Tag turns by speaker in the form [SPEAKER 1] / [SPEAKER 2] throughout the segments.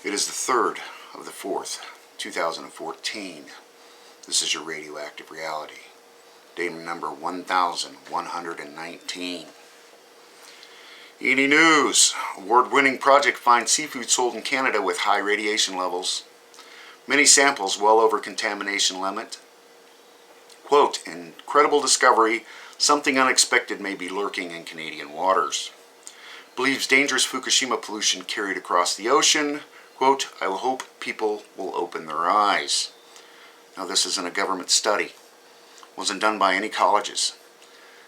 [SPEAKER 1] It is the 3rd of the 4th, 2014. This is your radioactive reality. Day number 1119. E&E News. Award-winning project finds seafood sold in Canada with high radiation levels. Many samples well over contamination limit. Quote, incredible discovery. Something unexpected may be lurking in Canadian waters. Believes dangerous Fukushima pollution carried across the ocean. Quote, I will hope people will open their eyes. Now this isn't a government study. It wasn't done by any colleges.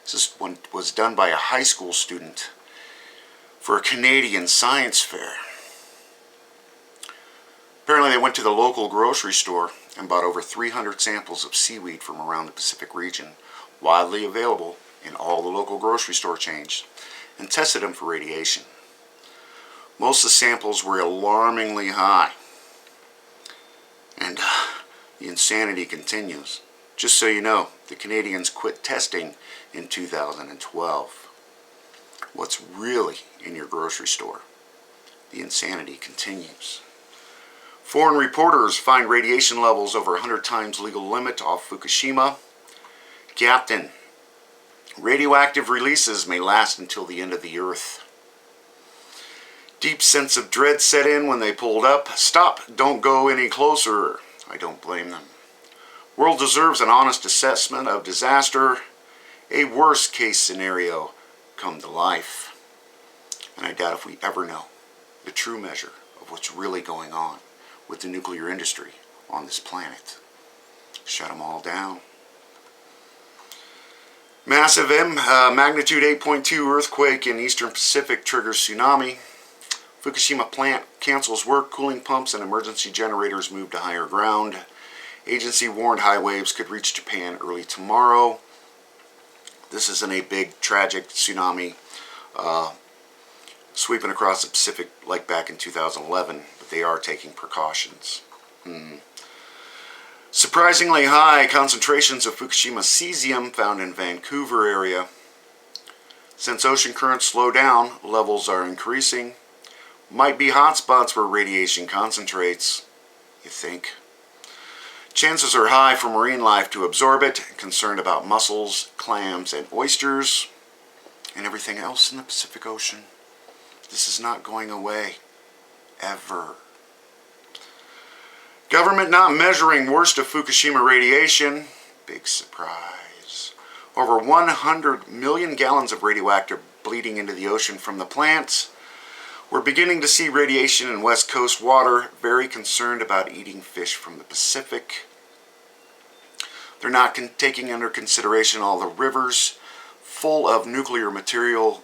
[SPEAKER 1] This one was done by a high school student for a Canadian science fair. Apparently they went to the local grocery store and bought over 300 samples of seaweed from around the Pacific region, widely available in all the local grocery store chains, and tested them for radiation. Most of the samples were alarmingly high. And the insanity continues. Just so you know, the Canadians quit testing in 2012. What's really in your grocery store? The insanity continues. Foreign reporters find radiation levels over 100 times legal limit off Fukushima. Captain, radioactive releases may last until the end of the earth. Deep sense of dread set in when they pulled up. Stop, don't go any closer. I don't blame them. World deserves an honest assessment of disaster. A worst case scenario come to life. And I doubt if we ever know the true measure of what's really going on with the nuclear industry on this planet. Shut them all down. Massive magnitude 8.2 earthquake in eastern Pacific triggers tsunami. Fukushima plant cancels work, cooling pumps and emergency generators move to higher ground. Agency warned high waves could reach Japan early tomorrow. This isn't a big, tragic tsunami sweeping across the Pacific like back in 2011, but they are taking precautions. Surprisingly high concentrations of Fukushima cesium found in Vancouver area. Since ocean currents slow down, levels are increasing. Might be hotspots where radiation concentrates, you think. Chances are high for marine life to absorb it. Concerned about mussels, clams, and oysters, and everything else in the Pacific Ocean. This is not going away, ever. Government not measuring worst of Fukushima radiation. Big surprise. Over 100 million gallons of radioactive bleeding into the ocean from the plants. We're beginning to see radiation in West Coast water. Very concerned about eating fish from the Pacific. They're not taking under consideration all the rivers full of nuclear material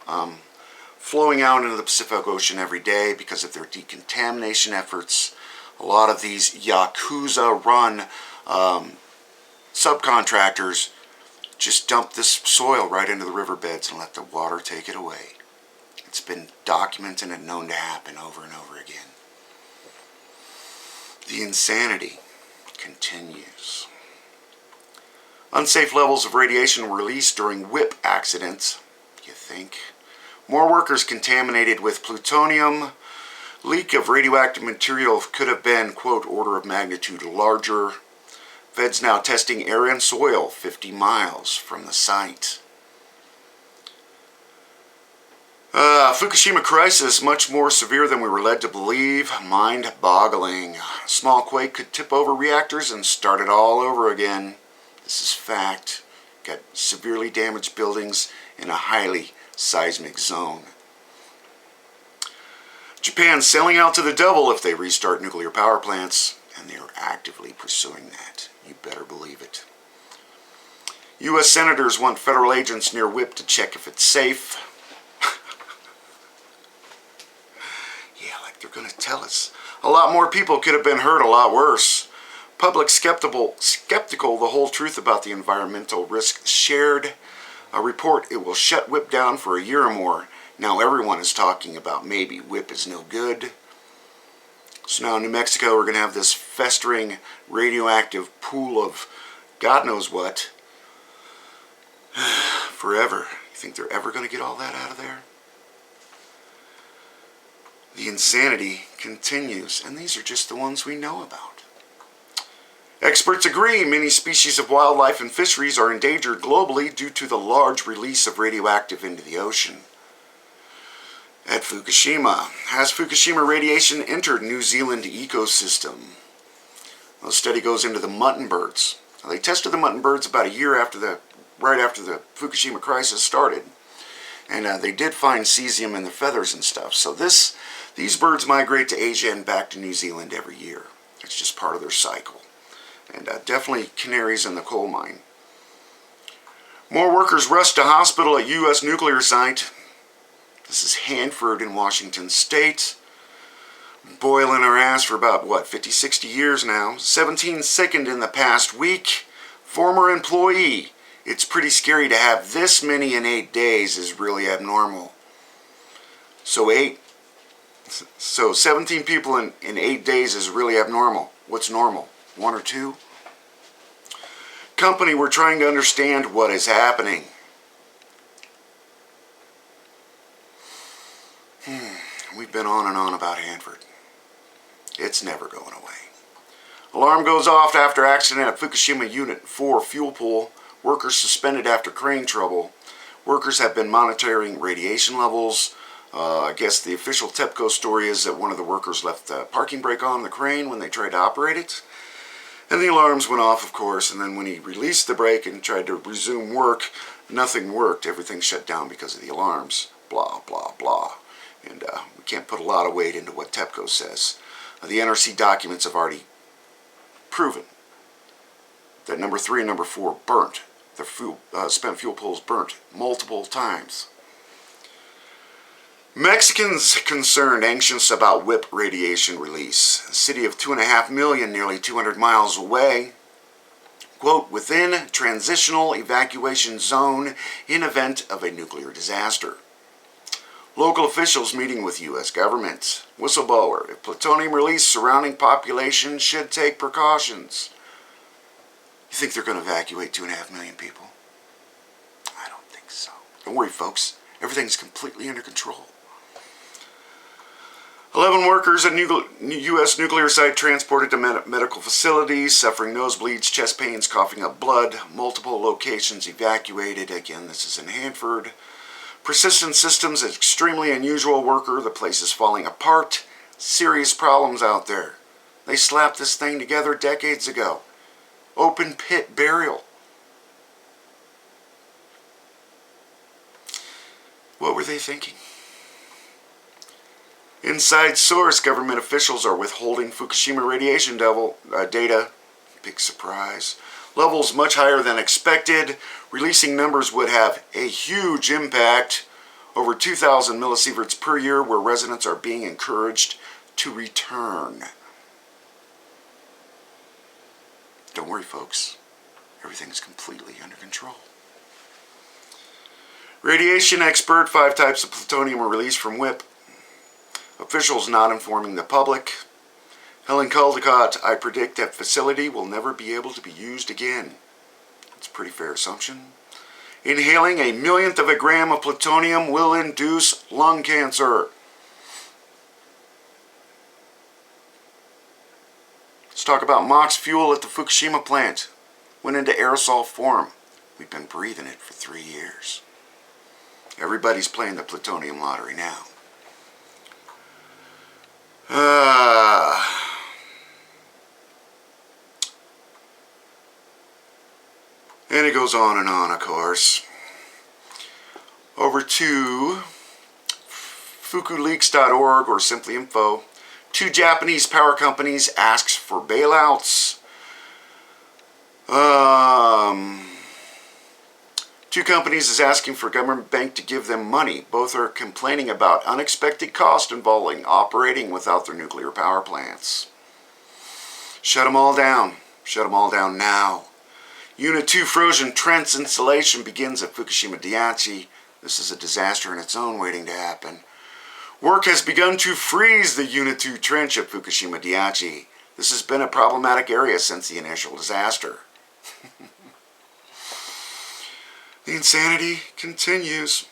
[SPEAKER 1] flowing out into the Pacific Ocean every day because of their decontamination efforts. A lot of these Yakuza-run subcontractors just dump this soil right into the riverbeds and let the water take it away. It's been documented and known to happen over and over again. The insanity continues. Unsafe levels of radiation were released during whip accidents, you think. More workers contaminated with plutonium. Leak of radioactive material could have been, quote, order of magnitude larger. Feds now testing air and soil 50 miles from the site. Fukushima crisis, much more severe than we were led to believe. Mind-boggling. A small quake could tip over reactors and start it all over again. This is fact. Got severely damaged buildings in a highly seismic zone. Japan's selling out to the devil if they restart nuclear power plants, and they are actively pursuing that. You better believe it. U.S. senators want federal agents near WIP to check if it's safe. They're going to tell us. A lot more people could have been hurt a lot worse. Public skeptical the whole truth about the environmental risks shared. A report it will shut WIP down for a year or more. Now everyone is talking about maybe WIP is no good. So now in New Mexico we're going to have this festering radioactive pool of God knows what. Forever. You think they're ever going to get all that out of there? The insanity continues, and these are just the ones we know about. Experts agree many species of wildlife and fisheries are endangered globally due to the large release of radioactive into the ocean. At Fukushima, has Fukushima radiation entered New Zealand ecosystem? Well, the study goes into the mutton birds. Now, they tested the mutton birds about a year right after the Fukushima crisis started. And they did find cesium in the feathers and stuff. So these birds migrate to Asia and back to New Zealand every year. It's just part of their cycle. And definitely canaries in the coal mine. More workers rushed to hospital at U.S. nuclear site. This is Hanford in Washington State. Boiling our ass for about, 50, 60 years now. 17 sickened in the past week. Former employee. It's pretty scary to have this many in 8 days is really abnormal. So 17 people in 8 days is really abnormal. What's normal? 1 or 2? Company, we're trying to understand what is happening. We've been on and on about Hanford. It's never going away. Alarm goes off after accident at Fukushima Unit 4 fuel pool. Workers suspended after crane trouble. Workers have been monitoring radiation levels. I guess the official TEPCO story is that one of the workers left the parking brake on the crane when they tried to operate it. And the alarms went off, of course, and then when he released the brake and tried to resume work, nothing worked. Everything shut down because of the alarms. Blah, blah, blah. And we can't put a lot of weight into what TEPCO says. The NRC documents have already proven that number 3 and number 4 burnt. The spent fuel pools burnt multiple times. Mexicans concerned, anxious about WIP radiation release. A city of 2.5 million, nearly 200 miles away. Quote, within transitional evacuation zone in event of a nuclear disaster. Local officials meeting with U.S. government. Whistleblower, if plutonium release, surrounding population should take precautions. You think they're going to evacuate 2.5 million people? I don't think so. Don't worry, folks. Everything's completely under control. 11 workers at U.S. nuclear site transported to medical facilities, suffering nosebleeds, chest pains, coughing up blood. Multiple locations evacuated. Again, this is in Hanford. Persistent systems, extremely unusual worker. The place is falling apart. Serious problems out there. They slapped this thing together decades ago. Open pit burial. What were they thinking? Inside source, government officials are withholding Fukushima radiation data. Big surprise. Levels much higher than expected. Releasing numbers would have a huge impact. Over 2,000 millisieverts per year, where residents are being encouraged to return. Don't worry, folks. Everything's completely under control. Radiation expert, 5 types of plutonium were released from WIP. Officials not informing the public. Helen Caldecott, I predict that facility will never be able to be used again. That's a pretty fair assumption. Inhaling 1/1,000,000th of a gram of plutonium will induce lung cancer. Let's talk about MOX fuel at the Fukushima plant. Went into aerosol form. We've been breathing it for 3 years. Everybody's playing the plutonium lottery now. And it goes on and on, of course. Over to fukuleaks.org or simply info. 2 Japanese power companies asks for bailouts. 2 companies is asking for government bank to give them money. Both are complaining about unexpected cost involving operating without their nuclear power plants. Shut them all down. Shut them all down now. Unit 2 frozen trench installation begins at Fukushima Daiichi. This is a disaster in its own waiting to happen. Work has begun to freeze the Unit 2 trench at Fukushima Daiichi. This has been a problematic area since the initial disaster. The insanity continues.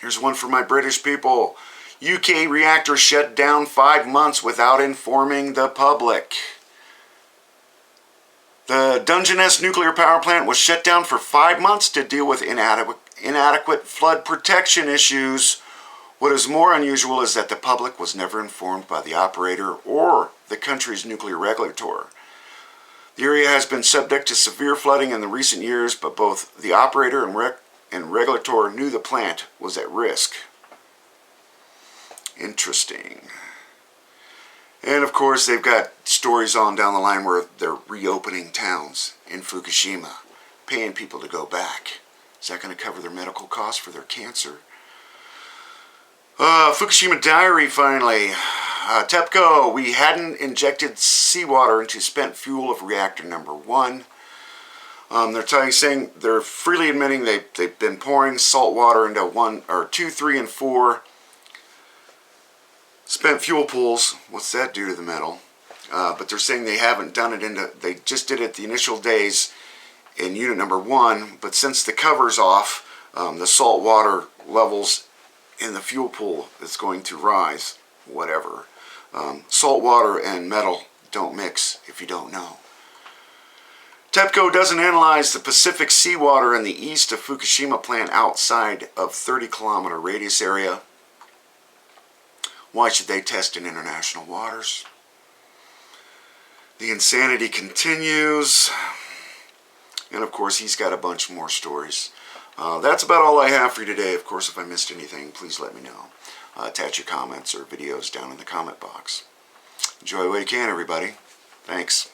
[SPEAKER 1] Here's one for my British people. UK reactor shut down 5 months without informing the public. The Dungeness nuclear power plant was shut down for 5 months to deal with inadequate flood protection issues. What is more unusual is that the public was never informed by the operator or the country's nuclear regulator. The area has been subject to severe flooding in the recent years, but both the operator and regulator knew the plant was at risk. Interesting. And of course, they've got stories on down the line where they're reopening towns in Fukushima, paying people to go back. Is that going to cover their medical costs for their cancer? Fukushima Diary, finally. TEPCO, we hadn't injected seawater into spent fuel of reactor number 1. They're saying they're freely admitting they've been pouring salt water into 1 or 2, 3, and 4 spent fuel pools. What's that do to the metal? But they're saying they haven't done it they just did it the initial days in unit number 1, but since the cover's off, the salt water levels in the fuel pool is going to rise. Whatever. Salt water and metal don't mix, if you don't know. TEPCO doesn't analyze the Pacific seawater in the east of Fukushima plant outside of 30-kilometer radius area. Why should they test in international waters? The insanity continues. And of course, he's got a bunch more stories. That's about all I have for you today. Of course, if I missed anything, please let me know. Attach your comments or videos down in the comment box. Enjoy what you can, everybody. Thanks.